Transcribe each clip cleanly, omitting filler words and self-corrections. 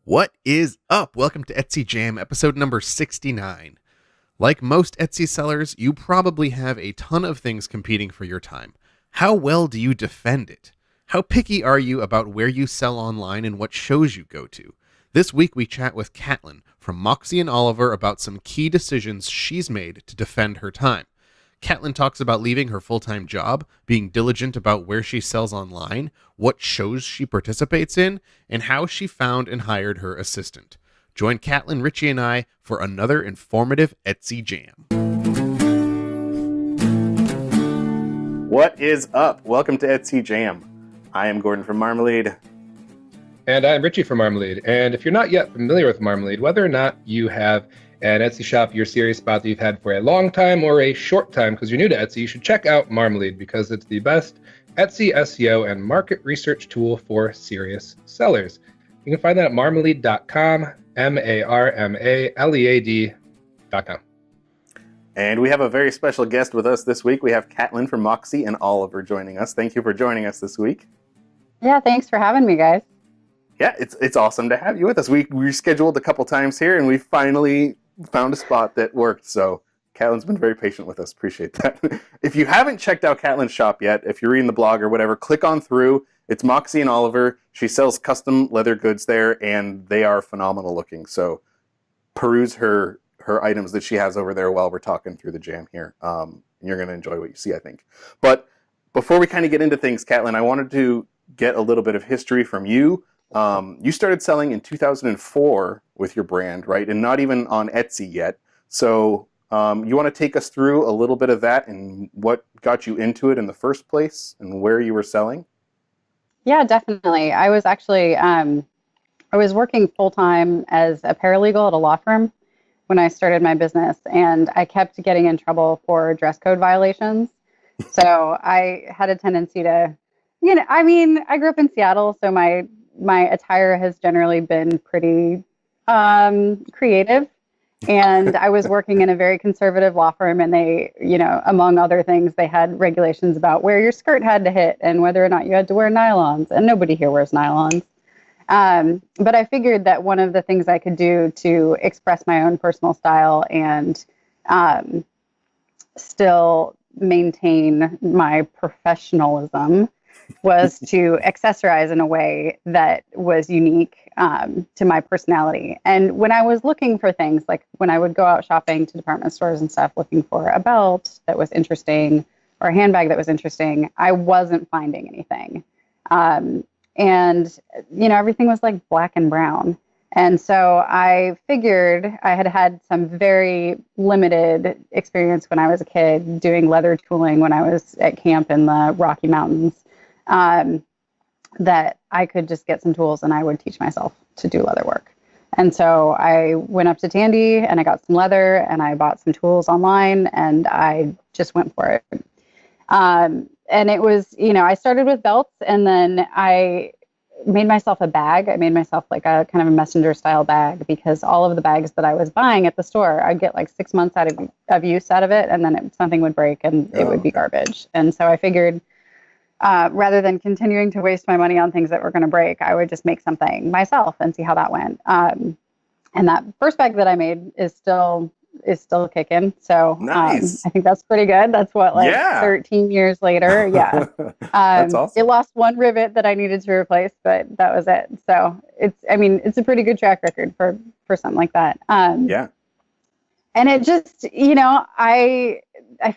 What is up? Welcome to Etsy Jam, episode number 69. Like most Etsy sellers, you probably have a ton of things competing for your time. How well do you defend it? How picky are you about where you sell online and what shows you go to? This week we chat with Caitlin from MoxieAndOliver about some key decisions she's made to defend her time. Caitlin talks about leaving her full-time job, being diligent about where she sells online, what shows she participates in, and how she found and hired her assistant. Join Caitlin, Richie, and I for another informative Etsy Jam. What is up? Welcome to Etsy Jam. I am Gordon from Marmalead. And I'm Richie from Marmalead. And if you're not yet familiar with Marmalead, whether or not you have an Etsy shop you're serious about that you've had for a long time or a short time because you're new to Etsy, you should check out Marmalead because it's the best Etsy SEO and market research tool for serious sellers. You can find that at marmalead.com, marmalead.com. And we have a very special guest with us this week. We have Caitlin from MoxieAndOliver joining us. Thank you for joining us this week. Yeah, thanks for having me, guys. Yeah, it's awesome to have you with us. We rescheduled a couple times here, and we finally found a spot that worked. So Caitlin's been very patient with us. Appreciate that. If you haven't checked out Caitlin's shop yet, if you're reading the blog or whatever, click on through. It's MoxieAndOliver. She sells custom leather goods there, and they are phenomenal looking. So peruse her items that she has over there while we're talking through the jam here. You're going to enjoy what you see, I think. But before we kind of get into things, Caitlin, I wanted to get a little bit of history from you. You started selling in 2004 with your brand, right? And not even on Etsy yet. So you want to take us through a little bit of that and what got you into it in the first place and where you were selling? Yeah, definitely. I was actually, I was working full-time as a paralegal at a law firm when I started my business, and I kept getting in trouble for dress code violations. So I had a tendency to, I grew up in Seattle, so my attire has generally been pretty creative. And I was working in a very conservative law firm, and they, among other things, they had regulations about where your skirt had to hit and whether or not you had to wear nylons. And nobody here wears nylons. But I figured that one of the things I could do to express my own personal style and still maintain my professionalism was to accessorize in a way that was unique to my personality. And when I was looking for things, like when I would go out shopping to department stores and stuff, looking for a belt that was interesting or a handbag that was interesting, I wasn't finding anything. And, everything was like black and brown. And so I figured I had had some very limited experience when I was a kid doing leather tooling when I was at camp in the Rocky Mountains. That I could just get some tools and I would teach myself to do leather work. And so I went up to Tandy and I got some leather and I bought some tools online and I just went for it. And it was, I started with belts and then I made myself a bag. I made myself like a kind of a messenger style bag because all of the bags that I was buying at the store, I'd get like 6 months of use out of it. And then something would break and it would be garbage. And so I figured, rather than continuing to waste my money on things that were going to break, I would just make something myself and see how that went. And that first bag that I made is still kicking. So nice. I think that's pretty good. That's 13 years later. Yeah. That's awesome. It lost one rivet that I needed to replace, but that was it. So it's a pretty good track record for something like that. Yeah. And it just, I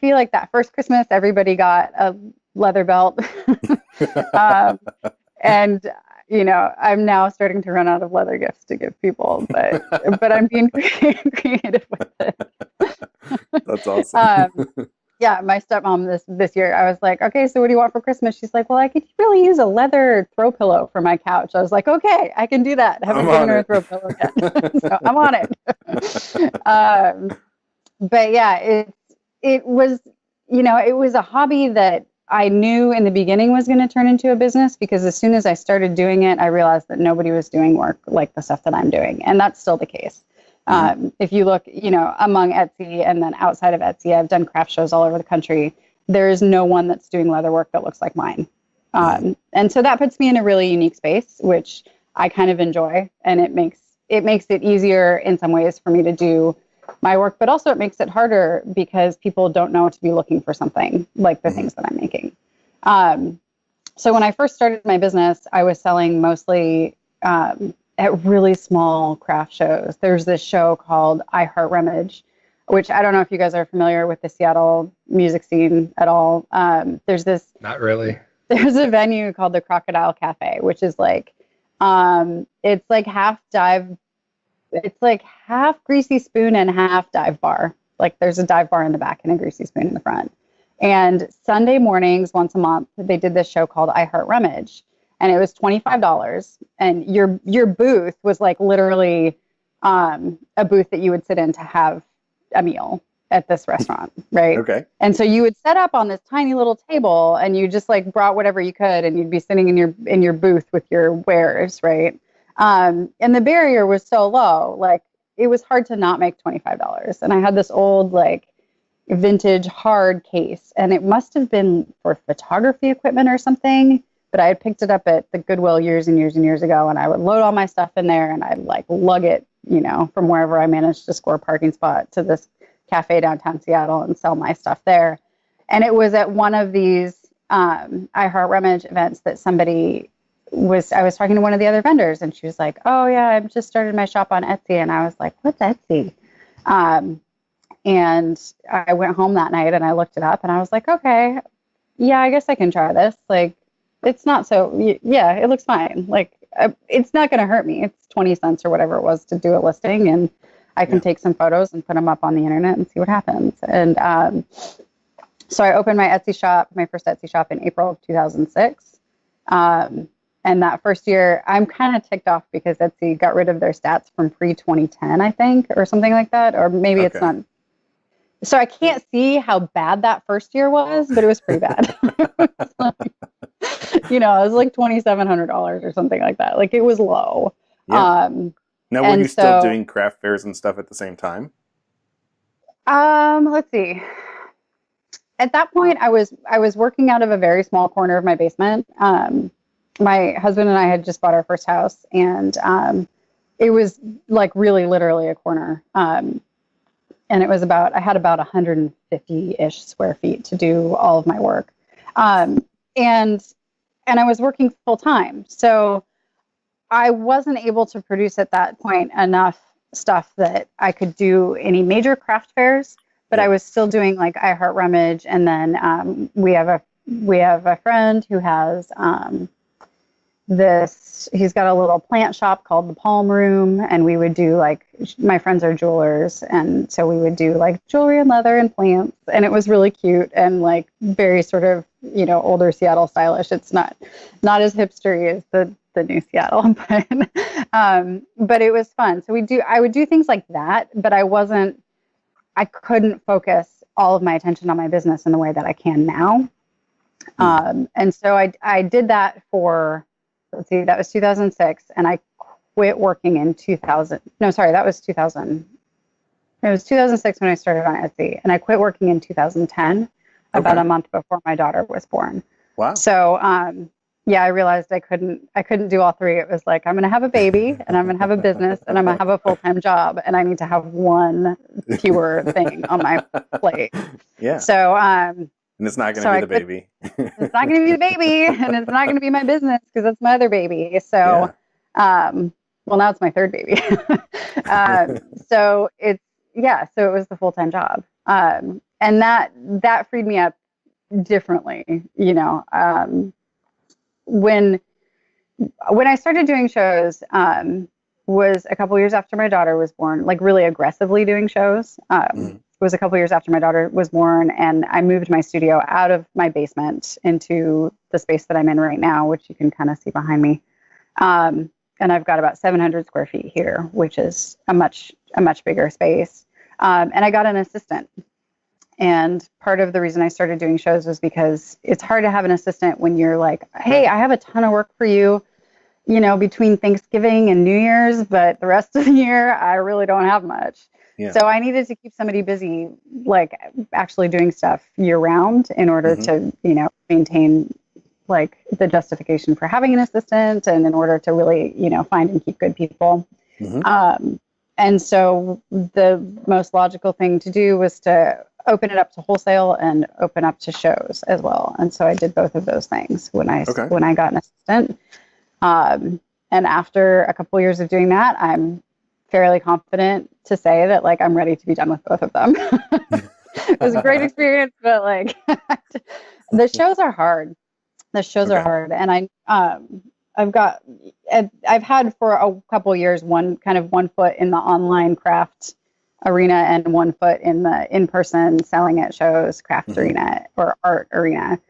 feel like that first Christmas, everybody got a leather belt. And I'm now starting to run out of leather gifts to give people, but I'm being creative with it. That's awesome. Yeah, my stepmom this year, I was like, okay, so what do you want for Christmas? She's like, well, I could really use a leather throw pillow for my couch. I was like, okay, I can do that. I haven't given her a throw pillow yet. So I'm on it. But yeah, it was a hobby that I knew in the beginning was going to turn into a business because as soon as I started doing it, I realized that nobody was doing work like the stuff that I'm doing. And that's still the case. If you look, among Etsy and then outside of Etsy, I've done craft shows all over the country. There is no one that's doing leather work that looks like mine. And so that puts me in a really unique space, which I kind of enjoy, and it makes it easier in some ways for me to do my work, but also it makes it harder because people don't know to be looking for something like the things that I'm making. So when I first started my business, I was selling mostly at really small craft shows. There's this show called I Heart Rummage, which I don't know if you guys are familiar with the Seattle music scene at all. Not really. There's a venue called the Crocodile Cafe, which is like, it's like half dive. It's like half Greasy Spoon and half dive bar. Like there's a dive bar in the back and a Greasy Spoon in the front. And Sunday mornings, once a month, they did this show called I Heart Rummage, and it was $25. And your booth was like literally a booth that you would sit in to have a meal at this restaurant, right? Okay. And so you would set up on this tiny little table, and you just like brought whatever you could, and you'd be sitting in your booth with your wares, right? And the barrier was so low, like it was hard to not make $25. And I had this old like vintage hard case, and it must have been for photography equipment or something, but I had picked it up at the Goodwill years and years and years ago, and I would load all my stuff in there, and I'd like lug it, from wherever I managed to score a parking spot to this cafe downtown Seattle and sell my stuff there. And it was at one of these I Heart Rummage events that I was talking to one of the other vendors, and she was like, "Oh yeah, I've just started my shop on Etsy." And I was like, "What's Etsy?" And I went home that night and I looked it up, and I was like, "Okay, yeah, I guess I can try this. Like, it's not so, yeah, it looks fine. Like, it's not going to hurt me. It's 20 cents or whatever it was to do a listing, and I can take some photos and put them up on the internet and see what happens." And so I opened my first Etsy shop in April of 2006. And that first year, I'm kind of ticked off because Etsy got rid of their stats from pre-2010, I think, or something like that. Or maybe it's not. So I can't see how bad that first year was, but it was pretty bad. It was like $2,700 or something like that. Like, it was low. Yeah. Now, were you still doing craft fairs and stuff at the same time? Let's see. At that point, I was working out of a very small corner of my basement. My husband and I had just bought our first house, and it was like really literally a corner. And it was I had about 150-ish square feet to do all of my work. And I was working full time. So I wasn't able to produce at that point enough stuff that I could do any major craft fairs, but I was still doing like I Heart Rummage. And then we have a friend who has he's got a little plant shop called the Palm Room, and we would do like, my friends are jewelers, and so we would do like jewelry and leather and plants, and it was really cute and like very sort of older Seattle stylish. It's not as hipstery as the new Seattle, but it was fun. So I would do things like that, but I couldn't focus all of my attention on my business in the way that I can now. And so I did that for, let's see, that was 2006, and I quit working in 2000. No, sorry, that was 2000. It was 2006 when I started on Etsy, and I quit working in 2010, about a month before my daughter was born. Wow. So, I realized I couldn't do all three. It was like, I'm going to have a baby, and I'm going to have a business, and I'm going to have a full-time job, and I need to have one fewer thing on my plate. Yeah. So, and it's not going to be the baby. It's not going to be the baby, and it's not going to be my business because it's my other baby. So, well, now it's my third baby. So it was the full-time job. And that freed me up differently, when I started doing shows, was a couple years after my daughter was born, like really aggressively doing shows. Was a couple years after my daughter was born, and I moved my studio out of my basement into the space that I'm in right now, which you can kind of see behind me. And I've got about 700 square feet here, which is a much bigger space. And I got an assistant. And part of the reason I started doing shows was because it's hard to have an assistant when you're like, hey, I have a ton of work for you, between Thanksgiving and New Year's, but the rest of the year, I really don't have much. Yeah. So I needed to keep somebody busy, like actually doing stuff year round in order to, maintain like the justification for having an assistant, and in order to really, find and keep good people. And so the most logical thing to do was to open it up to wholesale and open up to shows as well. And so I did both of those things when I got an assistant. And after a couple years of doing that, I'm fairly confident to say that like I'm ready to be done with both of them. It was a great experience, but like the shows are hard. The shows are hard, and I've had for a couple years one foot in the online craft arena and 1 foot in the in-person selling at shows craft arena or art arena.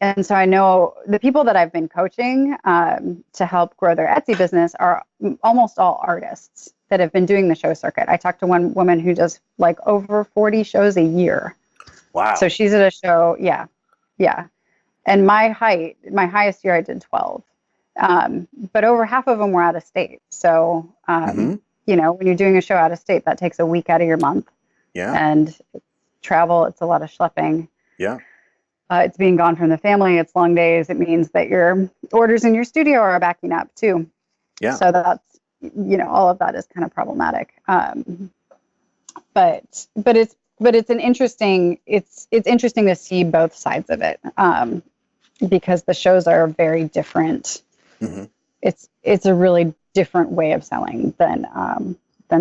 And so I know the people that I've been coaching to help grow their Etsy business are almost all artists that have been doing the show circuit. I talked to one woman who does like over 40 shows a year. Wow. So she's at a show. Yeah. Yeah. And my highest year I did 12. But over half of them were out of state. So, when you're doing a show out of state, that takes a week out of your month. Yeah. And travel, it's a lot of schlepping. Yeah. It's being gone from the family. It's long days. It means that your orders in your studio are backing up too. Yeah. So that's, all of that is kind of problematic. But it's interesting to see both sides of it. Because the shows are very different. It's a really different way of selling than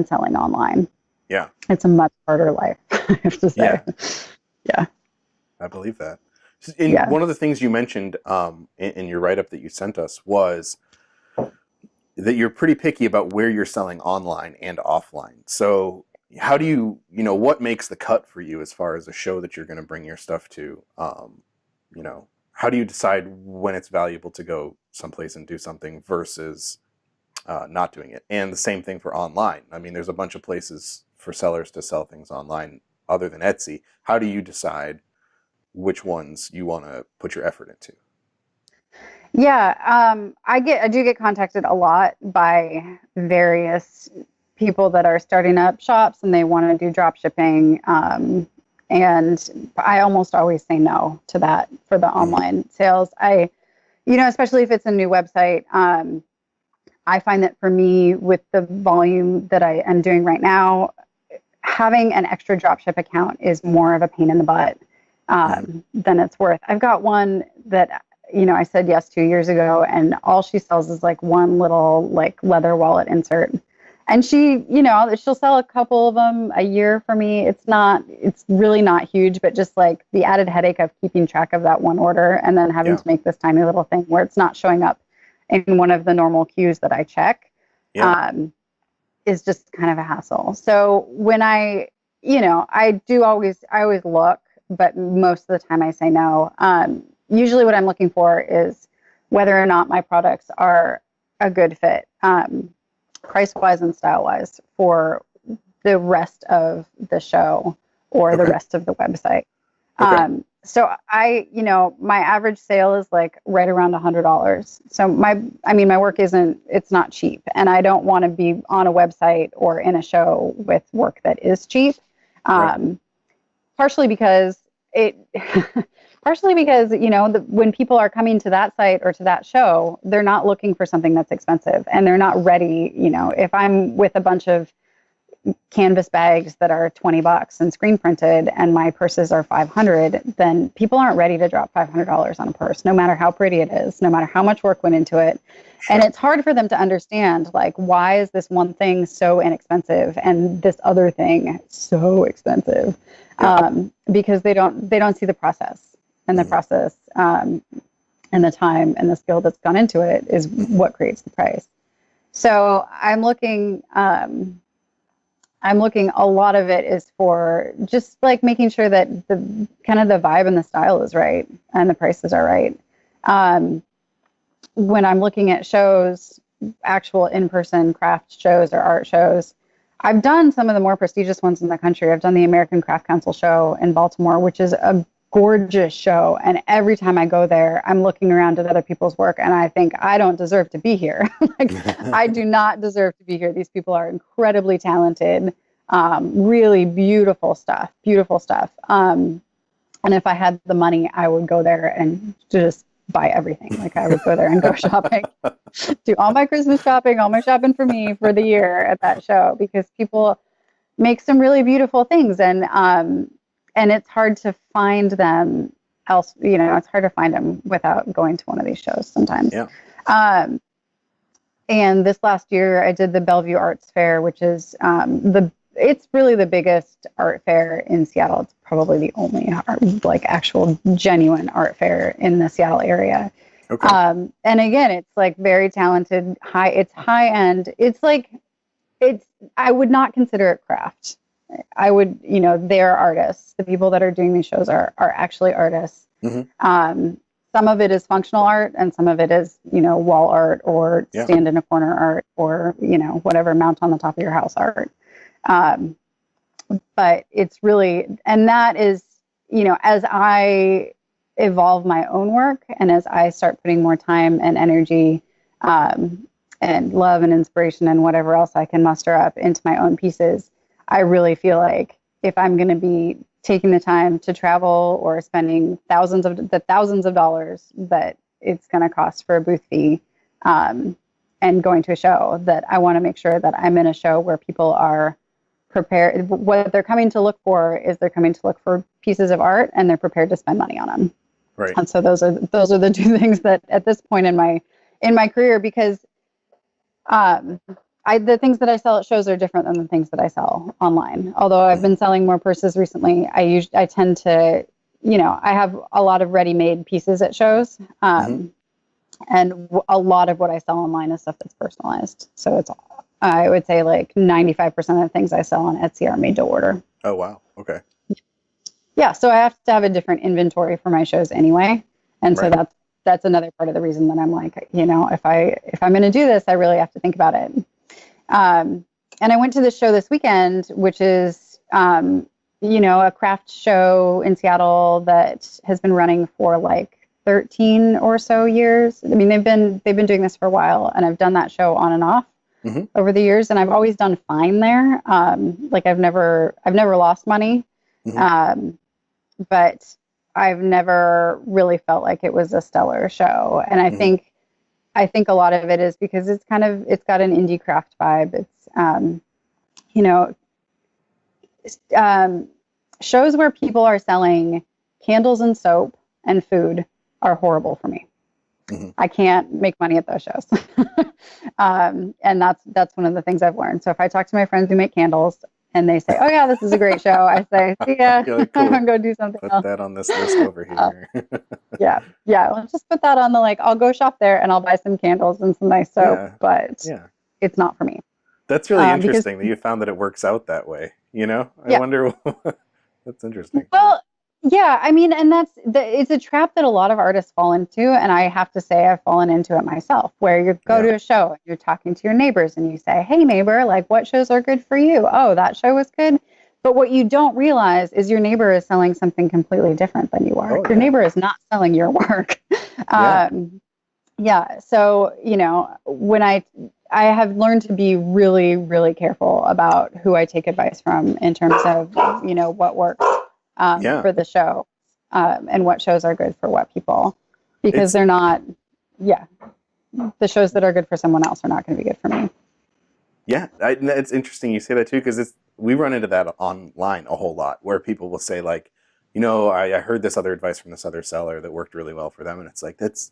selling online. Yeah. It's a much harder life, I have to say. Yeah. I believe that. One of the things you mentioned in your write-up that you sent us was that you're pretty picky about where you're selling online and offline. So how do you, what makes the cut for you as far as a show that you're going to bring your stuff to? How do you decide when it's valuable to go someplace and do something versus not doing it? And the same thing for online. I mean, there's a bunch of places for sellers to sell things online other than Etsy. How do you decide which ones you want to put your effort into? Yeah, I do get contacted a lot by various people that are starting up shops and they want to do drop shipping. And I almost always say no to that for the online sales. Especially if it's a new website, I find that for me, with the volume that I am doing right now, having an extra dropship account is more of a pain in the butt than it's worth. I've got one that, I said yes 2 years ago, and all she sells is like one little like leather wallet insert. And she, she'll sell a couple of them a year for me. It's really not huge, but just like the added headache of keeping track of that one order and then having to make this tiny little thing where it's not showing up in one of the normal queues that I check is just kind of a hassle. So when I always look, but most of the time I say no. Usually what I'm looking for is whether or not my products are a good fit. Price-wise and style-wise for the rest of the show or the rest of the website. So my average sale is like right around $100. So my work it's not cheap, and I don't want to be on a website or in a show with work that is cheap. Partially because when people are coming to that site or to that show, they're not looking for something that's expensive, and they're not ready. If I'm with a bunch of canvas bags that are $20 and screen printed and my purses are $500, then people aren't ready to drop $500 on a purse, no matter how pretty it is, no matter how much work went into it. Sure. And it's hard for them to understand, like, why is this one thing so inexpensive and this other thing so expensive? Because they don't see the process, and the process and the time and the skill that's gone into it is what creates the price. So I'm looking, a lot of it is for just like making sure that the kind of the vibe and the style is right and the prices are right. When I'm looking at shows, actual in-person craft shows or art shows, I've done some of the more prestigious ones in the country. I've done the American Craft Council show in Baltimore, which is a gorgeous show. And every time I go there, I'm looking around at other people's work and I think, I don't deserve to be here. I do not deserve to be here. These people are incredibly talented, really beautiful stuff. And if I had the money, I would go there and just buy everything. Like I would go there and go shopping, do all my Christmas shopping, all my shopping for me for the year at that show, because people make some really beautiful things, and it's hard to find them else. You know, it's hard to find them without going to one of these shows sometimes. Yeah. And this last year, I did the Bellevue Arts Fair, which is it's really the biggest art fair in Seattle. It's probably the only like actual genuine art fair in the Seattle area. Okay. And again, it's like very talented, it's high end. I would not consider it craft. I would, they're artists. The people that are doing these shows are actually artists. Mm-hmm. Some of it is functional art, and some of it is, wall art or stand in a corner art, or, whatever, mount on the top of your house art. But it's really, and that is, as I evolve my own work, and as I start putting more time and energy, and love and inspiration and whatever else I can muster up into my own pieces, I really feel like if I'm going to be taking the time to travel or spending thousands of dollars that it's going to cost for a booth fee, and going to a show, that I want to make sure that I'm in a show where people are prepared. What they're coming to look for is they're coming to look for pieces of art, and they're prepared to spend money on them. Right. And so those are the two things that at this point in my career, because the things that I sell at shows are different than the things that I sell online. Although I've been selling more purses recently, I tend to, I have a lot of ready-made pieces at shows. And a lot of what I sell online is stuff that's personalized. So I would say like 95% of the things I sell on Etsy are made to order. Oh, wow. Okay. Yeah. So I have to have a different inventory for my shows anyway. And so that's another part of the reason that I'm like, if I'm going to do this, I really have to think about it. And I went to the show this weekend, which is, a craft show in Seattle that has been running for like 13 or so years. I mean, they've been doing this for a while, and I've done that show on and off over the years, and I've always done fine there. Like I've never lost money. But I've never really felt like it was a stellar show. And I think a lot of it is because it's got an indie craft vibe. It's, shows where people are selling candles and soap and food are horrible for me. I can't make money at those shows. And that's one of the things I've learned. So if I talk to my friends who make candles and they say, "Oh yeah, this is a great show," I say, "See ya, Cool. I'm gonna go do something Put else." that on this list over here. Yeah. I'll just put that on I'll go shop there and I'll buy some candles and some nice soap, but it's not for me. That's really interesting that you found that it works out that way. I wonder. That's interesting. Well, yeah, I mean, and it's a trap that a lot of artists fall into, and I have to say I've fallen into it myself, where you go to a show and you're talking to your neighbors and you say, "Hey neighbor, like what shows are good for you?" "Oh, that show was good." But what you don't realize is your neighbor is selling something completely different than you are. Your neighbor is not selling your work. So, when I have learned to be really, really careful about who I take advice from in terms of, what works for the show, and what shows are good for what people, because they're not, the shows that are good for someone else are not going to be good for me. Yeah, it's interesting you say that too, because we run into that online a whole lot, where people will say like, I heard this other advice from this other seller that worked really well for them, and it's like, that's,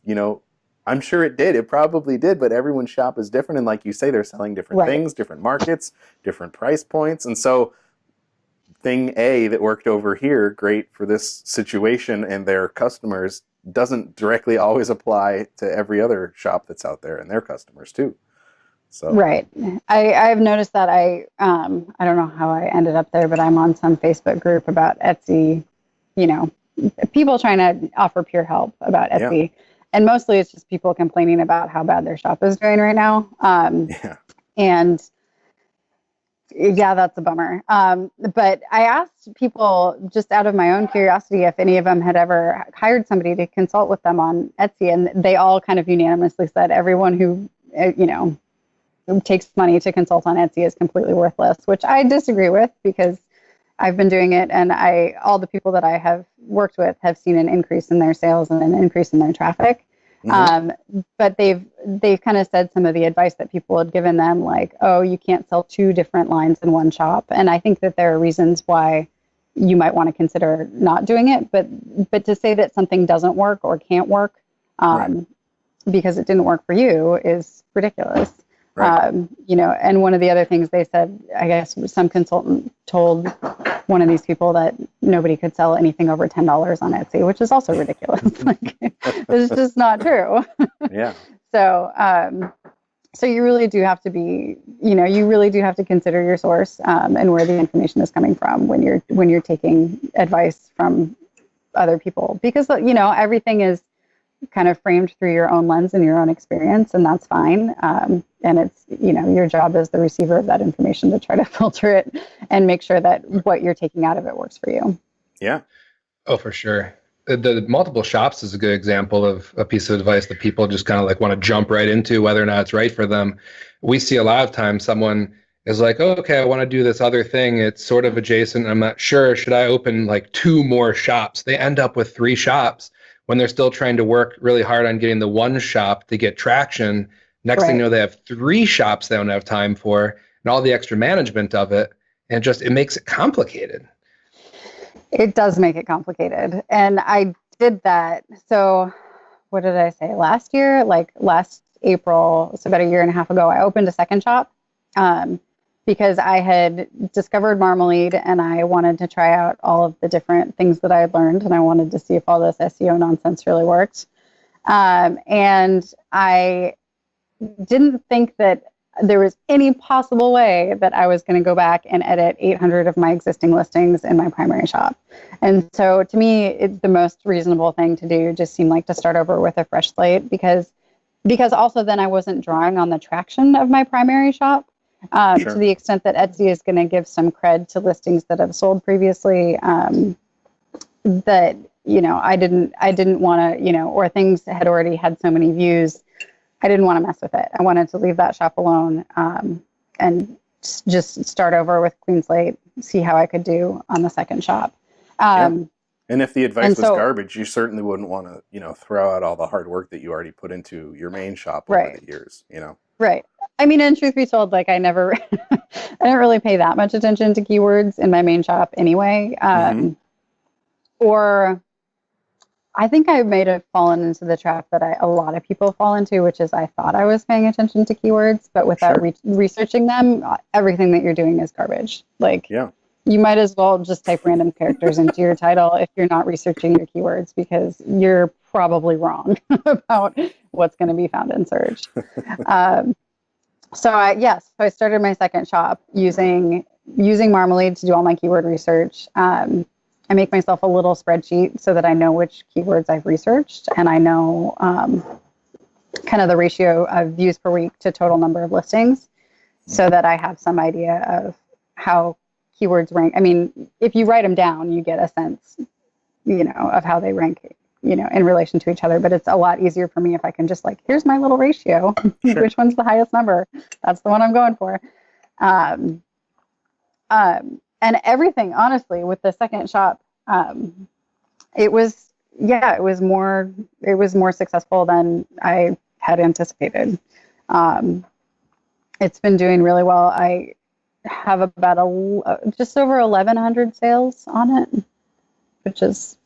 I'm sure it did. It probably did, but everyone's shop is different, and like you say, they're selling different things, different markets, different price points, and so thing A that worked over here, great for this situation and their customers, doesn't directly always apply to every other shop that's out there and their customers too. So I've noticed that I don't know how I ended up there, but I'm on some Facebook group about Etsy, people trying to offer pure help about Etsy. And mostly it's just people complaining about how bad their shop is doing right now. And that's a bummer. But I asked people just out of my own curiosity if any of them had ever hired somebody to consult with them on Etsy. And they all kind of unanimously said everyone who, who takes money to consult on Etsy is completely worthless, which I disagree with, because I've been doing it, and all the people that I have worked with have seen an increase in their sales and an increase in their traffic. But they've kind of said some of the advice that people had given them, like, oh, you can't sell 2 different lines in one shop. And I think that there are reasons why you might want to consider not doing it. But to say that something doesn't work or can't work because it didn't work for you is ridiculous. Right. And one of the other things they said, I guess some consultant told one of these people that nobody could sell anything over $10 on Etsy, which is also ridiculous. Like, it's just not true. Yeah. So you really do have to be, you really do have to consider your source and where the information is coming from when you're taking advice from other people, because everything is kind of framed through your own lens and your own experience, and that's fine. And it's, your job as the receiver of that information to try to filter it and make sure that what you're taking out of it works for you. Yeah. Oh, for sure. The multiple shops is a good example of a piece of advice that people just kind of like want to jump right into, whether or not it's right for them. We see a lot of times someone is like, oh, okay, I want to do this other thing. It's sort of adjacent. I'm not sure. Should I open like 2 more shops? They end up with 3 shops when they're still trying to work really hard on getting the one shop to get traction. Next thing you know, they have 3 shops they don't have time for, and all the extra management of it. And it makes it complicated. It does make it complicated. And I did that. So what did I say? Last year, like last April, so about a year and a half ago, I opened a second shop because I had discovered Marmalead and I wanted to try out all of the different things that I had learned. And I wanted to see if all this SEO nonsense really worked. And I didn't think that there was any possible way that I was going to go back and edit 800 of my existing listings in my primary shop. And so to me, the most reasonable thing to do just seemed like to start over with a fresh slate, because also then I wasn't drawing on the traction of my primary shop to the extent that Etsy is going to give some cred to listings that have sold previously that, I didn't want to, or things had already had so many views. I didn't want to mess with it. I wanted to leave that shop alone and just start over with clean slate, see how I could do on the second shop. And if the advice was garbage, you certainly wouldn't want to, throw out all the hard work that you already put into your main shop over the years, Right. I mean, and truth be told, like I didn't really pay that much attention to keywords in my main shop anyway. Or I think I may have fallen into the trap that a lot of people fall into, which is I thought I was paying attention to keywords, but without researching them, everything that you're doing is garbage. Like, you might as well just type random characters into your title if you're not researching your keywords, because you're probably wrong about what's going to be found in search. So I started my second shop using Marmalead to do all my keyword research. I make myself a little spreadsheet so that I know which keywords I've researched, and I know kind of the ratio of views per week to total number of listings, so that I have some idea of how keywords rank. I mean, if you write them down, you get a sense, of how they rank, in relation to each other. But it's a lot easier for me if I can just here's my little ratio. Which one's the highest number? That's the one I'm going for. And everything, honestly, with the second shop, it was more successful than I had anticipated. It's been doing really well. I have about just over 1,100 sales on it, which is,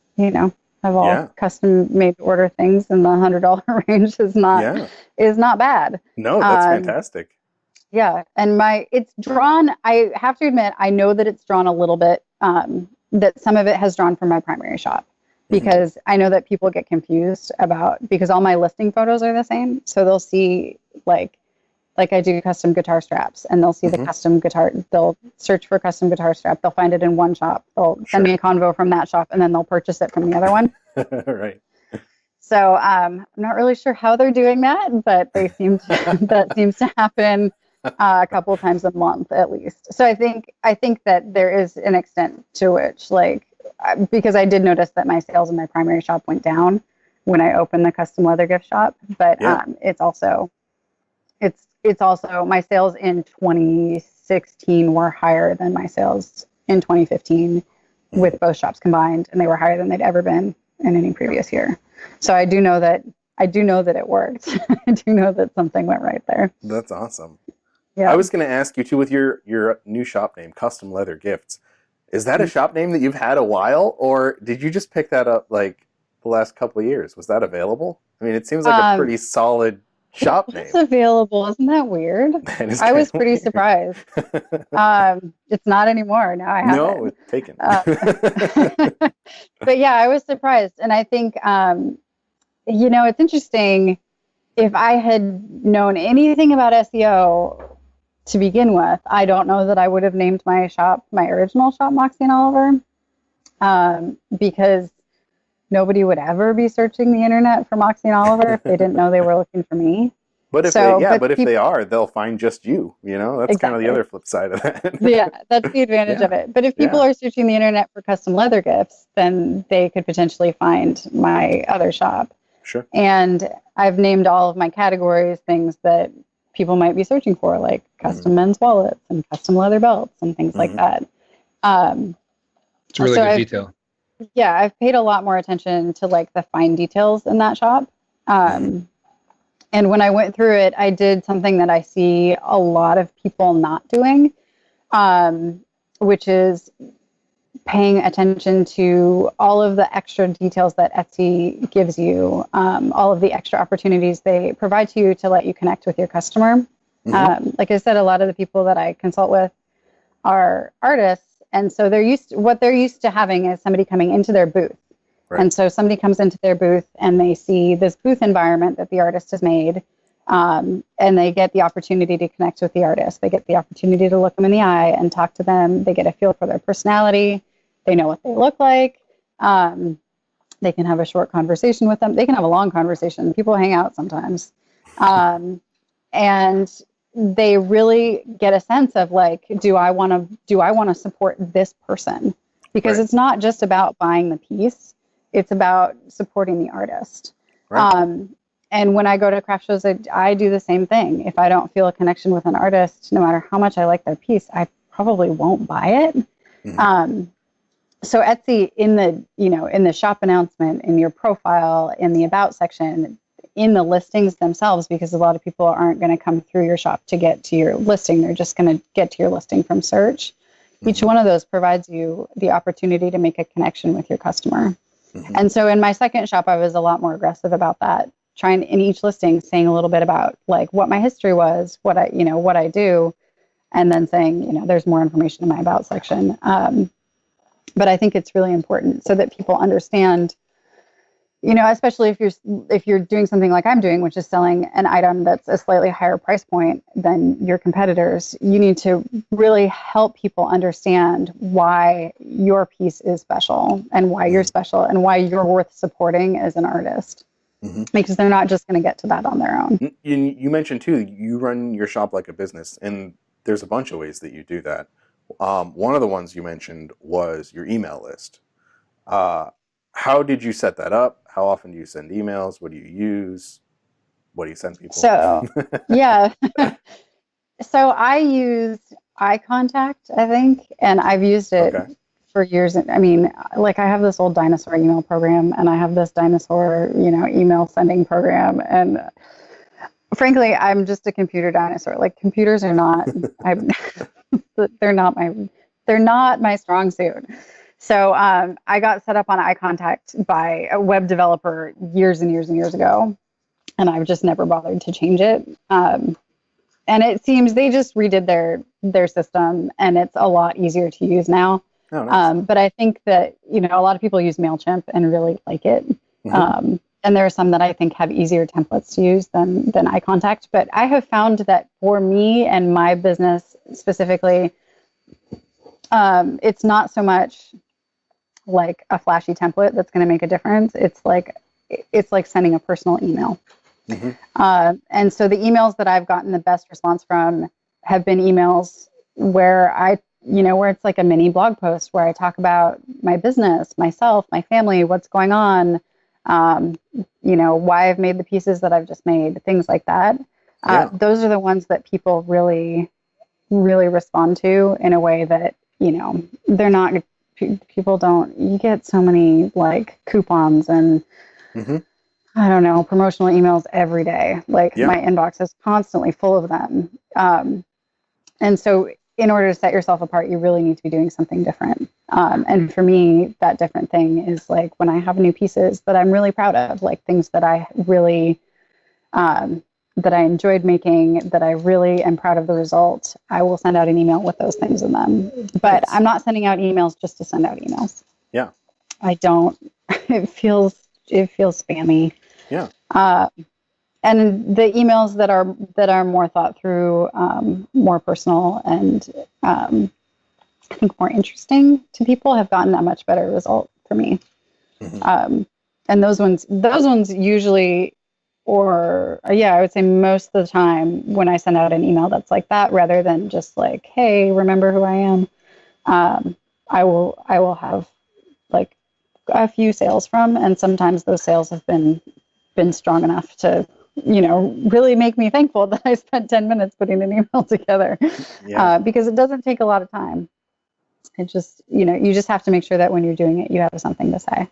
of all custom made to order things in the $100 range is not bad. No, that's fantastic. Yeah. And it's drawn, I have to admit, I know that it's drawn a little bit, that some of it has drawn from my primary shop, because I know that people get confused because all my listing photos are the same. So they'll see like I do custom guitar straps, and they'll see the custom guitar, they'll search for custom guitar strap. They'll find it in one shop. They'll send me a convo from that shop, and then they'll purchase it from the other one. Right. So I'm not really sure how they're doing that, but that seems to happen a couple of times a month at least. So I think that there is an extent to which, because I did notice that my sales in my primary shop went down when I opened the custom leather gift shop, but it's also my sales in 2016 were higher than my sales in 2015, with both shops combined, and they were higher than they'd ever been in any previous year. So I do know that it worked. I do know that something went right there. That's awesome. Yeah. I was going to ask you too, with your new shop name, Custom Leather Gifts. Is that a shop name that you've had a while, or did you just pick that up like the last couple of years? Was that available? I mean, it seems like a pretty solid shop name. It's available. Isn't that weird? I was pretty surprised. It's not anymore. Now I have it. No, it's taken. But yeah, I was surprised. And I think, it's interesting. If I had known anything about SEO to begin with, I don't know that I would have named my original shop, Moxie and Oliver, because nobody would ever be searching the internet for Moxie and Oliver if they didn't know they were looking for me. But if they are, they'll find just you. That's kind of the other flip side of that. Yeah, that's the advantage of it. But if people are searching the internet for custom leather gifts, then they could potentially find my other shop. Sure. And I've named all of my categories things that people might be searching for, like custom men's wallets and custom leather belts and things like that. It's a really good detail. Yeah, I've paid a lot more attention to like the fine details in that shop. And when I went through it, I did something that I see a lot of people not doing, which is paying attention to all of the extra details that Etsy gives you, all of the extra opportunities they provide to you to let you connect with your customer. Like I said, a lot of the people that I consult with are artists. And so what they're used to having is somebody coming into their booth. Right. And so somebody comes into their booth and they see this booth environment that the artist has made, and they get the opportunity to connect with the artist. They get the opportunity to look them in the eye and talk to them. They get a feel for their personality. They know what they look like. They can have a short conversation with them. They can have a long conversation. People hang out sometimes. And they really get a sense of like, do I want to support this person? Because it's not just about buying the piece. It's about supporting the artist. Right. And when I go to craft shows, I do the same thing. If I don't feel a connection with an artist, no matter how much I like their piece, I probably won't buy it. So Etsy in the shop announcement, in your profile, in the about section, in the listings themselves, because a lot of people aren't going to come through your shop to get to your listing. They're just going to get to your listing from search. Each one of those provides you the opportunity to make a connection with your customer. And so in my second shop, I was a lot more aggressive about that, trying in each listing, saying a little bit about like what my history was, what I do, and then saying, there's more information in my about section. But I think it's really important so that people understand, especially if you're doing something like I'm doing, which is selling an item that's a slightly higher price point than your competitors, you need to really help people understand why your piece is special and why you're special and why you're worth supporting as an artist. Because they're not just going to get to that on their own. You mentioned too, you run your shop like a business, and there's a bunch of ways that you do that. One of the ones you mentioned was your email list. How did you set that up? How often do you send emails? What do you use? What do you send people? So, yeah. So I use iContact, I think, and I've used it for years. I mean, like I have this old dinosaur email program, and I have this dinosaur, email sending program, and frankly, I'm just a computer dinosaur. Like computers are not, they're not my strong suit. So I got set up on iContact by a web developer years and years and years ago, and I've just never bothered to change it. And it seems they just redid their system, and it's a lot easier to use now. Oh, nice. But I think that a lot of people use MailChimp and really like it. And there are some that I think have easier templates to use than iContact. But I have found that for me and my business specifically, it's not so much like a flashy template that's going to make a difference. It's like sending a personal email. And so the emails that I've gotten the best response from have been emails where where it's like a mini blog post where I talk about my business, myself, my family, what's going on, why I've made the pieces that I've just made, things like that. Those are the ones that people really, really respond to in a way that, they're not people don't. You get so many like coupons and I don't know, promotional emails every day. Like my inbox is constantly full of them. And so in order to set yourself apart, you really need to be doing something different. And for me, that different thing is like when I have new pieces that I'm really proud of, like things that I really, that I enjoyed making, that I really am proud of the result, I will send out an email with those things in them. But I'm not sending out emails just to send out emails. Yeah. I don't, it feels spammy. Yeah. And the emails that are more thought through, more personal, and I think more interesting to people have gotten a much better result for me. And those ones usually, I would say most of the time when I send out an email that's like that, rather than just like, hey, remember who I am, I will have like a few sales from, and sometimes those sales have been strong enough to, really make me thankful that I spent 10 minutes putting an email together, because it doesn't take a lot of time. It just, you just have to make sure that when you're doing it, you have something to say.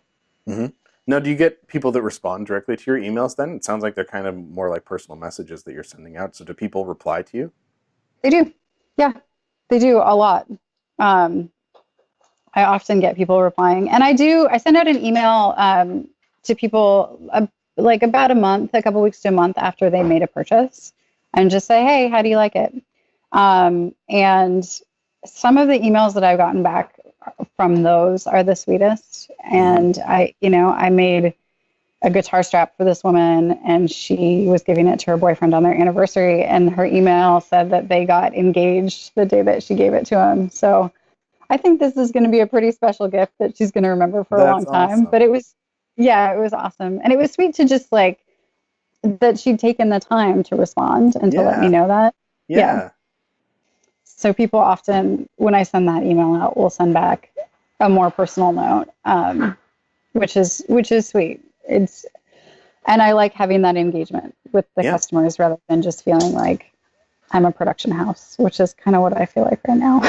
Now, do you get people that respond directly to your emails then? It sounds like they're kind of more like personal messages that you're sending out. So do people reply to you? They do. Yeah, they do a lot. I often get people replying, and I send out an email to people like about a couple weeks to a month after they made a purchase, and just say, hey, how do you like it? And some of the emails that I've gotten back from those are the sweetest. And I made a guitar strap for this woman, and she was giving it to her boyfriend on their anniversary, and her email said that they got engaged the day that she gave it to him. So I think this is going to be a pretty special gift that she's going to remember for a long time. Awesome. But it was awesome. And it was sweet to just like that she'd taken the time to respond and to let me know that. Yeah. So people often, when I send that email out, will send back a more personal note, which is sweet. And I like having that engagement with the customers rather than just feeling like I'm a production house, which is kind of what I feel like right now.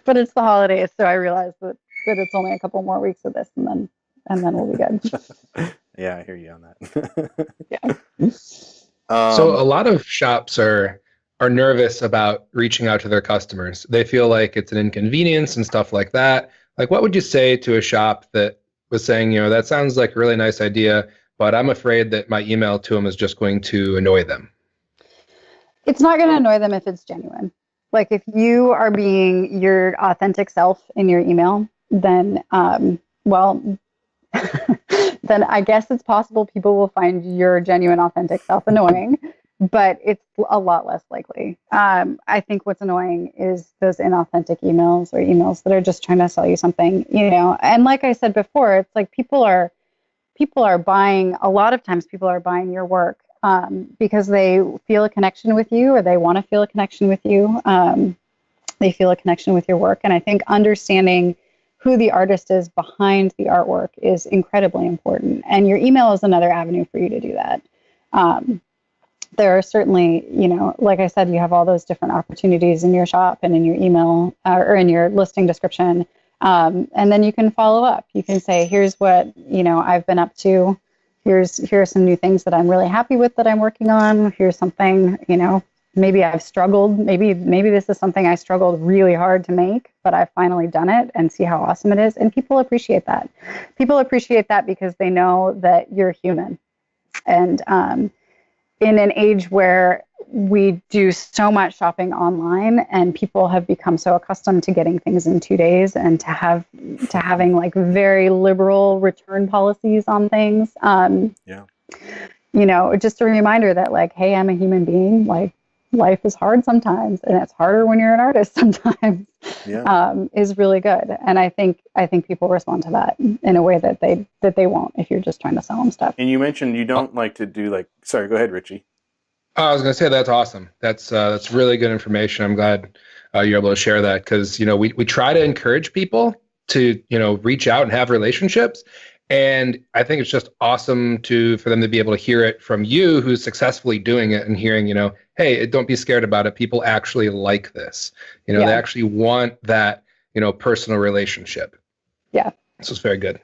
But it's the holidays, so I realize that it's only a couple more weeks of this, and then we'll be good. Yeah, I hear you on that. Yeah. So a lot of shops are nervous about reaching out to their customers. They feel like it's an inconvenience and stuff like that. Like, what would you say to a shop that was saying, that sounds like a really nice idea, but I'm afraid that my email to them is just going to annoy them? It's not going to annoy them if it's genuine. Like if you are being your authentic self in your email, then, then I guess it's possible people will find your genuine, authentic self annoying, but it's a lot less likely. I think what's annoying is those inauthentic emails or emails that are just trying to sell you something, and like I said before, it's like people are buying, a lot of times people are buying your work because they feel a connection with you, or they want to feel a connection with you. They feel a connection with your work. And I think understanding who the artist is behind the artwork is incredibly important. And your email is another avenue for you to do that. There are certainly, like I said, you have all those different opportunities in your shop and in your email or in your listing description. And then you can follow up. You can say, here's what, I've been up to. Here are some new things that I'm really happy with that I'm working on. Here's something, maybe I've struggled. Maybe this is something I struggled really hard to make, but I've finally done it, and see how awesome it is. And people appreciate that. People appreciate that because they know that you're human. And in an age where we do so much shopping online, and people have become so accustomed to getting things in 2 days, and to having like very liberal return policies on things. Just a reminder that like, hey, I'm a human being. Like, life is hard sometimes, and it's harder when you're an artist sometimes. Is really good. And I think people respond to that in a way that they won't if you're just trying to sell them stuff. And you mentioned you don't like to do like, sorry, go ahead, Richie. I was going to say that's awesome. That's really good information. I'm glad you're able to share that, because we try to encourage people to reach out and have relationships, and I think it's just awesome for them to be able to hear it from you, who's successfully doing it, and hearing hey, don't be scared about it. People actually like this. They actually want that personal relationship. Yeah. This was very good.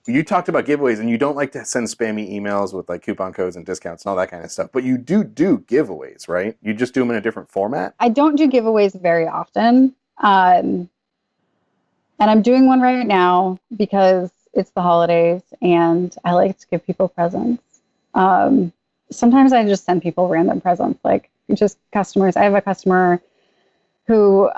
You talked about giveaways, and you don't like to send spammy emails with like coupon codes and discounts and all that kind of stuff. But you do giveaways, right? You just do them in a different format. I don't do giveaways very often. And I'm doing one right now because it's the holidays and I like to give people presents. Sometimes I just send people random presents, like just customers. I have a customer who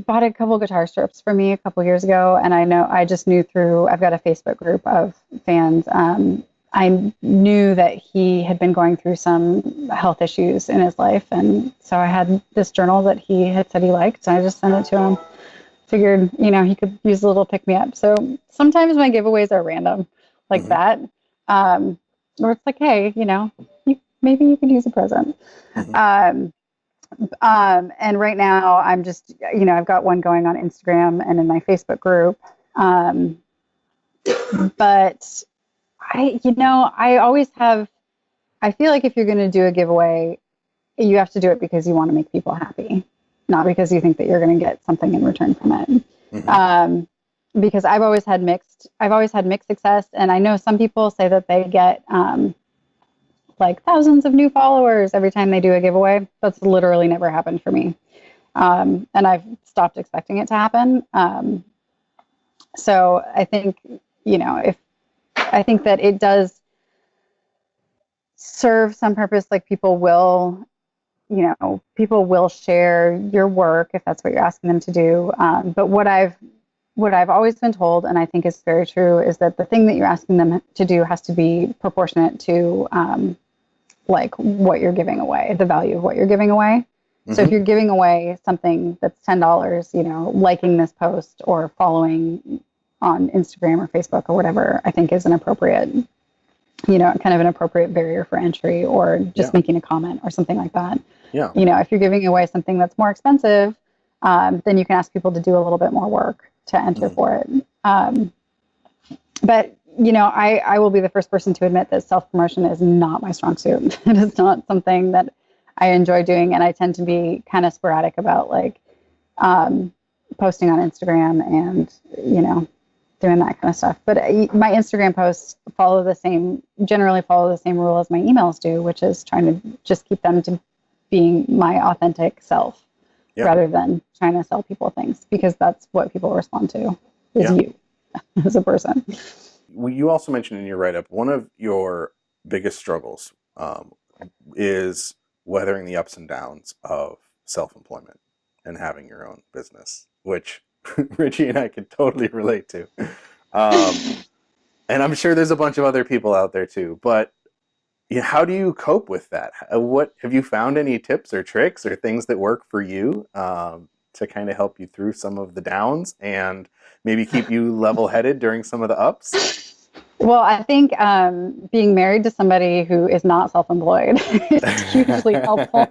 bought a couple guitar strips for me a couple years ago. And I just knew I've got a Facebook group of fans. I knew that he had been going through some health issues in his life. And so I had this journal that he had said he liked. And I just sent it to him. Figured, he could use a little pick-me-up. So sometimes my giveaways are random like that. Or it's like, hey, maybe you could use a present. And right now I'm just, I've got one going on Instagram and in my Facebook group. But I always have, I feel like if you're going to do a giveaway, you have to do it because you want to make people happy, not because you think that you're going to get something in return from it. Because I've always had mixed success. And I know some people say that they get, like thousands of new followers every time they do a giveaway. That's literally never happened for me. And I've stopped expecting it to happen. So I think, I think that it does serve some purpose. Like people will share your work if that's what you're asking them to do. But what I've always been told, and I think is very true, is that the thing that you're asking them to do has to be proportionate to like what you're giving away, the value of what you're giving away. So if you're giving away something that's $10, liking this post or following on Instagram or Facebook or whatever, I think is an appropriate, kind of an appropriate barrier for entry, or just making a comment or something like that. Yeah. If you're giving away something that's more expensive, then you can ask people to do a little bit more work to enter for it. But I will be the first person to admit that self-promotion is not my strong suit. It is not something that I enjoy doing. And I tend to be kind of sporadic about like posting on Instagram and, doing that kind of stuff. But my Instagram posts generally follow the same rule as my emails do, which is trying to just keep them to being my authentic self rather than trying to sell people things, because that's what people respond to is you as a person. You also mentioned in your write-up, one of your biggest struggles is weathering the ups and downs of self-employment and having your own business, which Richie and I can totally relate to. And I'm sure there's a bunch of other people out there too, but how do you cope with that? What have you found any tips or tricks or things that work for you to kind of help you through some of the downs and maybe keep you level-headed during some of the ups? Well, I think being married to somebody who is not self-employed is hugely helpful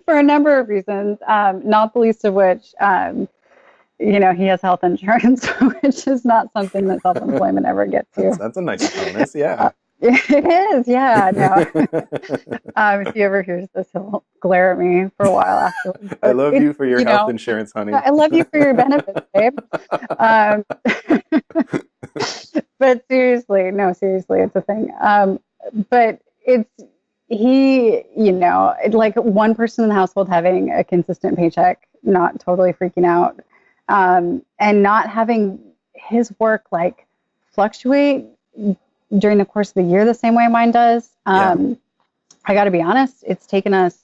for a number of reasons, not the least of which, he has health insurance, which is not something that self-employment ever gets you. That's a nice bonus, yeah. It is, yeah. No. If he ever hears this, he'll glare at me for a while afterwards. I love you for your health insurance, honey. I love you for your benefits, babe. But seriously, it's a thing. But like one person in the household having a consistent paycheck, not totally freaking out, and not having his work like fluctuate during the course of the year the same way mine does. I got to be honest, it's taken us,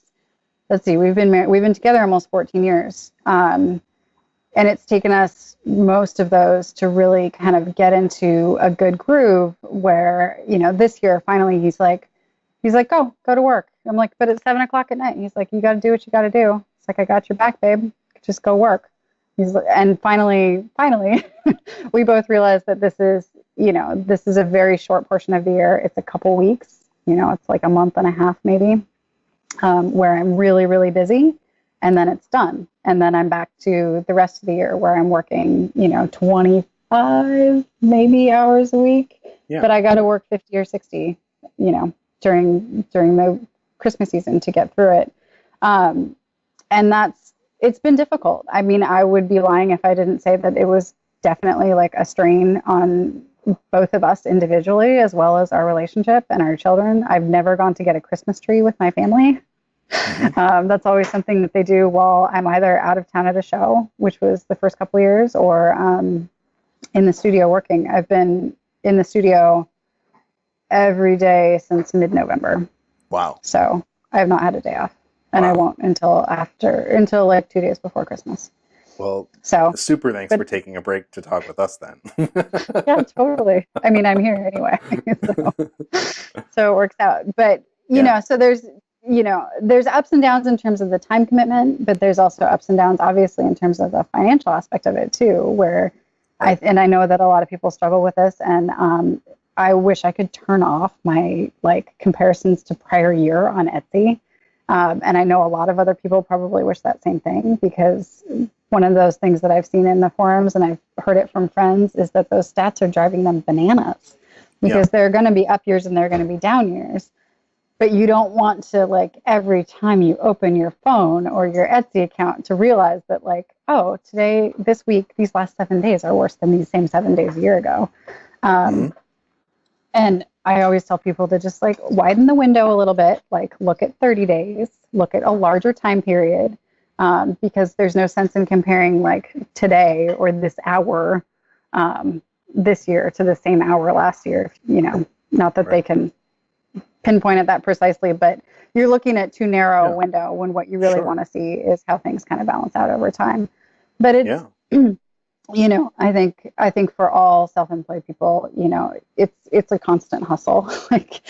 let's see, we've been together almost 14 years. And it's taken us most of those to really kind of get into a good groove where, this year, finally, he's like, go to work. I'm like, but it's 7:00 at night. He's like, you got to do what you got to do. It's like, I got your back, babe. Just go work. And finally, we both realized that this is a very short portion of the year. It's a couple weeks, it's like a month and a half, maybe, where I'm really, really busy. And then it's done. And then I'm back to the rest of the year where I'm working, 25 maybe hours a week. Yeah. But I got to work 50 or 60, during the Christmas season to get through it. And it's been difficult. I mean, I would be lying if I didn't say that it was definitely like a strain on both of us individually, as well as our relationship and our children. I've never gone to get a Christmas tree with my family. That's always something that they do while I'm either out of town at a show, which was the first couple of years, or in the studio working. I've been in the studio every day since mid-November. Wow. So I have not had a day off, and I won't until like 2 days before Christmas. Well, so super thanks for taking a break to talk with us then. Yeah, totally. I mean, I'm here anyway. So it works out. But, you know, so there's ups and downs in terms of the time commitment, but there's also ups and downs, obviously, in terms of the financial aspect of it too, where I know that a lot of people struggle with this, and I wish I could turn off my like comparisons to prior year on Etsy. And I know a lot of other people probably wish that same thing, because one of those things that I've seen in the forums, and I've heard it from friends, is that those stats are driving them bananas, because there are going to be up years and there are going to be down years. But you don't want to, like, every time you open your phone or your Etsy account to realize that, like, oh, today, this week, these last 7 days are worse than these same 7 days a year ago. And I always tell people to just like widen the window a little bit, like look at 30 days, look at a larger time period, because there's no sense in comparing like today or this hour this year to the same hour last year. You know, not that they can pinpoint it that precisely, but you're looking at too narrow a window when what you really want to see is how things kind of balance out over time. But it's you know, I think for all self-employed people, you know, it's a constant hustle. Like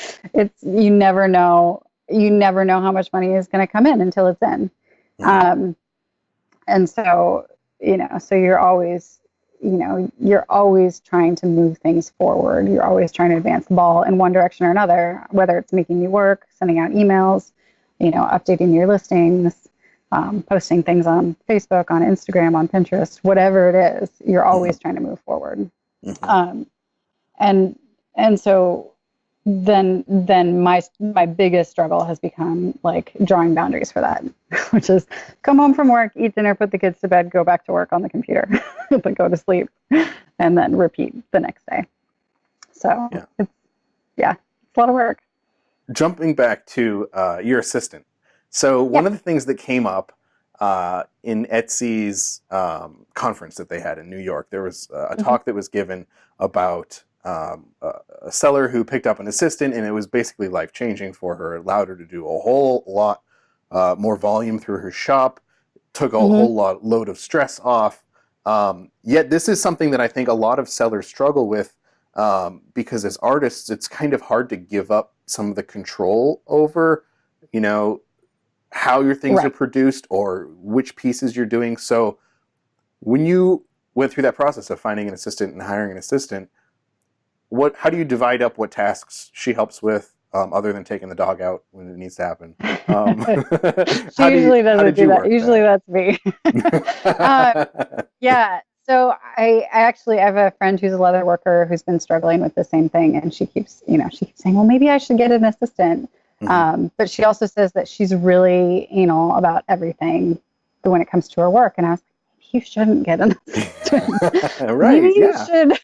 you never know how much money is going to come in until it's in. And so, you know, so you're always trying to move things forward. You're always trying to advance the ball in one direction or another, whether it's making new work, sending out emails, you know, updating your listings, posting things on Facebook, on Instagram, on Pinterest, whatever it is, you're always trying to move forward. And so then my biggest struggle has become like drawing boundaries for that, which is come home from work, eat dinner, put the kids to bed, go back to work on the computer, but go to sleep, and then repeat the next day. So it's a lot of work. Jumping back to your assistant. So one of the things that came up in Etsy's conference that they had in New York, there was a talk that was given about a seller who picked up an assistant, and it was basically life-changing for her. It allowed her to do a whole lot more volume through her shop, took a whole load of stress off. Yet this is something that I think a lot of sellers struggle with, because as artists, it's kind of hard to give up some of the control over, you know, how your things are produced or which pieces you're doing. So when you went through that process of finding an assistant and hiring an assistant, how do you divide up what tasks she helps with, other than taking the dog out when it needs to happen? She usually doesn't do that. Usually that's me. So I have a friend who's a leather worker who's been struggling with the same thing, and she keeps saying, well, maybe I should get an assistant. But she also says that she's really anal about everything when it comes to her work. And I was like, you shouldn't get an assistant. Maybe you should.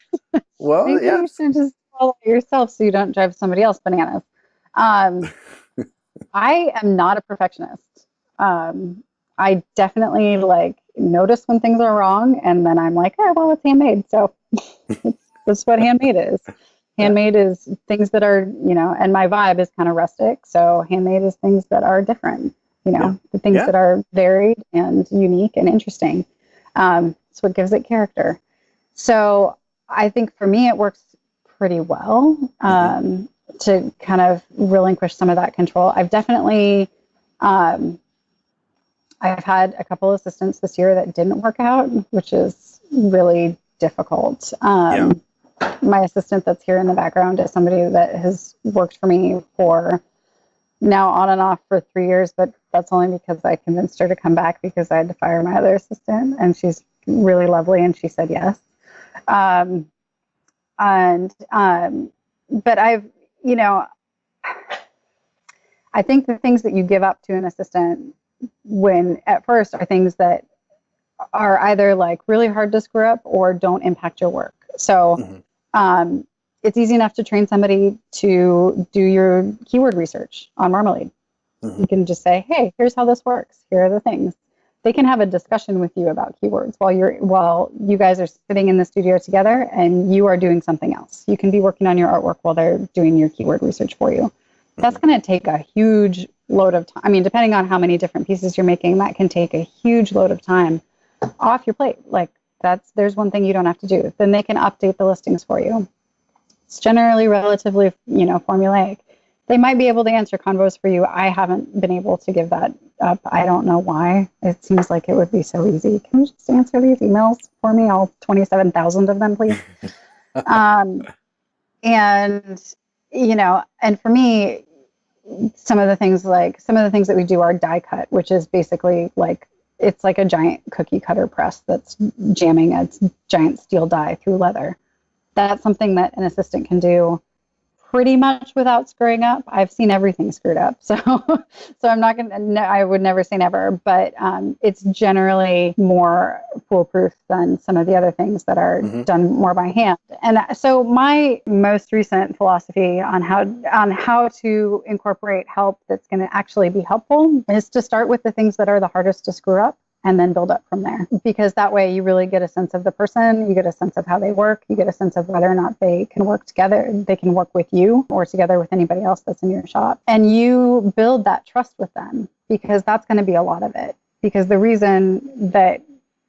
Well, maybe you should just follow it yourself so you don't drive somebody else bananas. I am not a perfectionist. I definitely like notice when things are wrong, and then I'm like, oh, well, it's handmade, so that's what handmade is. Handmade is things that are, you know, and my vibe is kind of rustic. So handmade is things that are different, you know, the things that are varied and unique and interesting. It's what gives it character. So I think for me, it works pretty well to kind of relinquish some of that control. I've definitely, I've had a couple of assistants this year that didn't work out, which is really difficult. My assistant that's here in the background is somebody that has worked for me for now on and off for 3 years, but that's only because I convinced her to come back because I had to fire my other assistant, and she's really lovely, and she said yes. But I've, you know, I think the things that you give up to an assistant when at first are things that are either like really hard to screw up or don't impact your work. So it's easy enough to train somebody to do your keyword research on Marmalead. You can just say, hey, here's how this works. Here are the things. They can have a discussion with you about keywords while you guys are sitting in the studio together and you are doing something else. You can be working on your artwork while they're doing your keyword research for you. That's going to take a huge load of time. I mean, depending on how many different pieces you're making, that can take a huge load of time off your plate. Like there's one thing you don't have to do. Then they can update the listings for you. It's generally relatively, formulaic. They might be able to answer convos for you. I haven't been able to give that up. I don't know why. It seems like it would be so easy. Can you just answer these emails for me, all 27,000 of them, please? And for me, some of the things that we do are die cut, which is basically like, it's like a giant cookie cutter press that's jamming a giant steel die through leather. That's something that an assistant can do pretty much without screwing up. I've seen everything screwed up. So I'm not going to, I would never say never, but it's generally more foolproof than some of the other things that are done more by hand. And so my most recent philosophy on how to incorporate help that's going to actually be helpful is to start with the things that are the hardest to screw up and then build up from there. Because that way you really get a sense of the person, you get a sense of how they work, you get a sense of whether or not they can work together, they can work with you or together with anybody else that's in your shop. And you build that trust with them, because that's going to be a lot of it. Because the reason that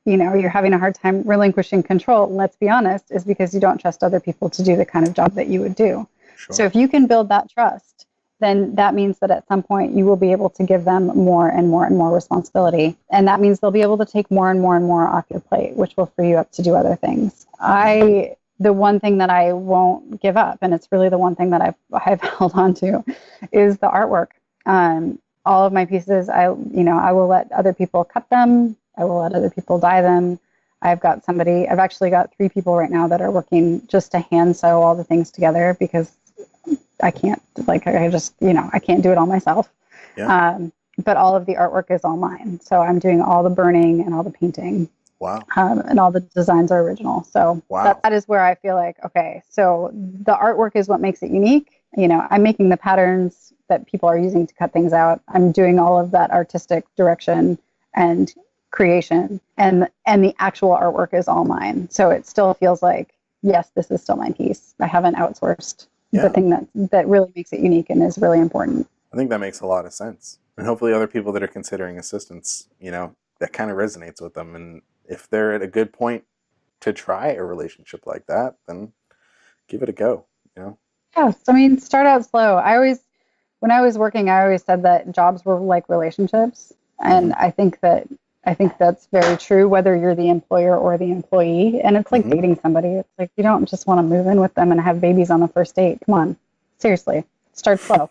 you're having a hard time relinquishing control, let's be honest, is because you don't trust other people to do the kind of job that you would do. Sure. So if you can build that trust, then that means that at some point you will be able to give them more and more and more responsibility. And that means they'll be able to take more and more and more off your plate, which will free you up to do other things. The one thing that I won't give up, and it's really the one thing that I've held on to, is the artwork. All of my pieces, I will let other people cut them. I will let other people dye them. I've actually got 3 people right now that are working just to hand sew all the things together, because I can't, I can't do it all myself. Yeah. But all of the artwork is all mine. So I'm doing all the burning and all the painting. Wow. And all the designs are original. So wow. That is where I feel like, okay, so the artwork is what makes it unique. I'm making the patterns that people are using to cut things out. I'm doing all of that artistic direction and creation, and the actual artwork is all mine. So it still feels like, yes, this is still my piece. I haven't outsourced the thing that really makes it unique and is really important. I think that makes a lot of sense. And hopefully other people that are considering assistants, that kind of resonates with them. And if they're at a good point to try a relationship like that, then give it a go, Yes. I mean, start out slow. When I was working, I always said that jobs were like relationships. And I think that's very true, whether you're the employer or the employee. And it's like dating somebody. It's like, you don't just want to move in with them and have babies on the first date. Come on. Seriously. Start slow.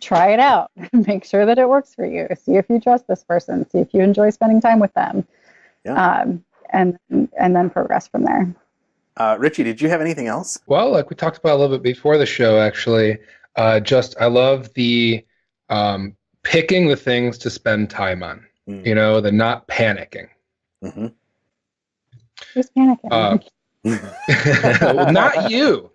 Try it out. Make sure that it works for you. See if you trust this person. See if you enjoy spending time with them. Yeah. And then progress from there. Richie, did you have anything else? Well, like we talked about a little bit before the show, actually, I love the picking the things to spend time on. The not panicking. Who's panicking? Well, not you.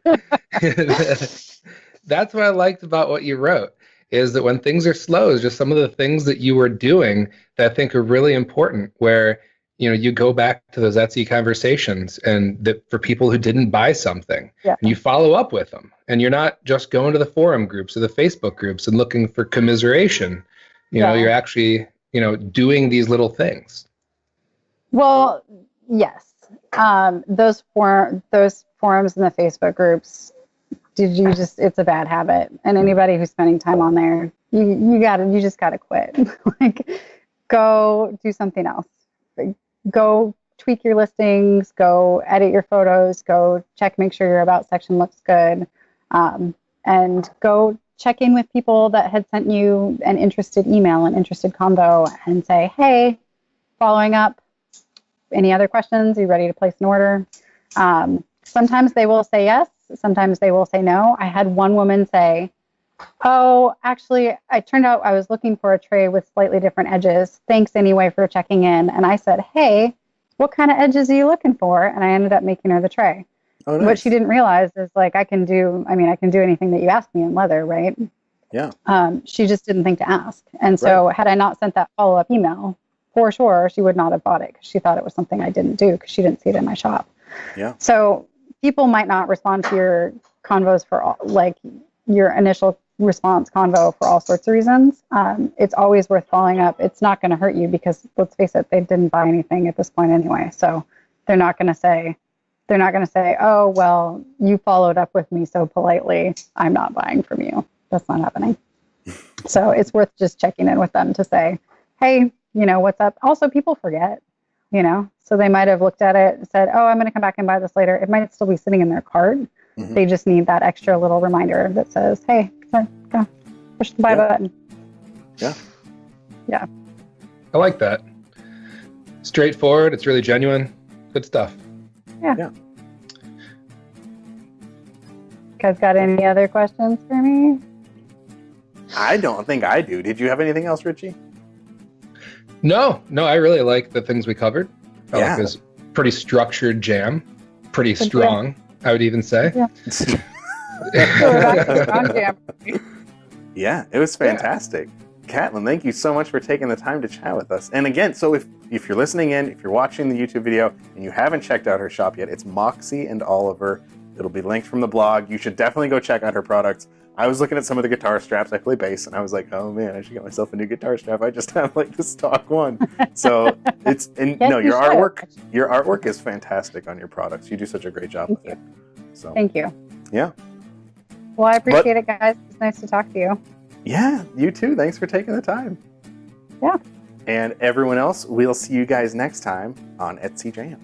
That's what I liked about what you wrote, is that when things are slow, is just some of the things that you were doing that I think are really important, where you go back to those Etsy conversations, and that for people who didn't buy something, and you follow up with them, and you're not just going to the forum groups or the Facebook groups and looking for commiseration. You're actually doing these little things. Well, yes. Those forums and the Facebook groups, it's a bad habit. And anybody who's spending time on there, you just gotta quit. Go do something else. Go tweak your listings, go edit your photos, go make sure your about section looks good. And go check in with people that had sent you an interested email, an interested convo, and say, hey, following up, any other questions? Are you ready to place an order? Sometimes they will say yes. Sometimes they will say no. I had one woman say, Oh, actually, it turned out I was looking for a tray with slightly different edges. Thanks anyway for checking in. And I said, hey, what kind of edges are you looking for? And I ended up making her the tray. Oh, nice. What she didn't realize is like I can do anything that you ask me in leather, right? Yeah. She just didn't think to ask. And so had I not sent that follow-up email, for sure, she would not have bought it because she thought it was something I didn't do because she didn't see it in my shop. Yeah. So people might not respond to your convos for all, like your initial response convo for all sorts of reasons. It's always worth following up. It's not going to hurt you because let's face it, they didn't buy anything at this point anyway. So they're not going to say, oh, well, you followed up with me so politely, I'm not buying from you. That's not happening. So it's worth just checking in with them to say, hey, what's up? Also, people forget, so they might have looked at it and said, oh, I'm going to come back and buy this later. It might still be sitting in their cart. Mm-hmm. They just need that extra little reminder that says, hey, go push the buy button. Yeah. Yeah. I like that. Straightforward. It's really genuine. Good stuff. Yeah. Yeah. You guys got any other questions for me? I don't think I do. Did you have anything else, Richie? No, I really like the things we covered. I Yeah. like this pretty structured jam. Pretty strong, I would even say. Yeah. Yeah, it was fantastic. Catlin, thank you so much for taking the time to chat with us. And again, so if you're listening in, if you're watching the YouTube video and you haven't checked out her shop yet, it's MoxieAndOliver. It'll be linked from the blog. You should definitely go check out her products. I was looking at some of the guitar straps. I play bass, and I was like, "Oh man, I should get myself a new guitar strap." I just have like the stock one. So it's your artwork is fantastic on your products. You do such a great job with it. So thank you. Yeah. Well, I appreciate it, guys. It's nice to talk to you. Yeah, you too. Thanks for taking the time. Yeah. And everyone else, we'll see you guys next time on Etsy Jam.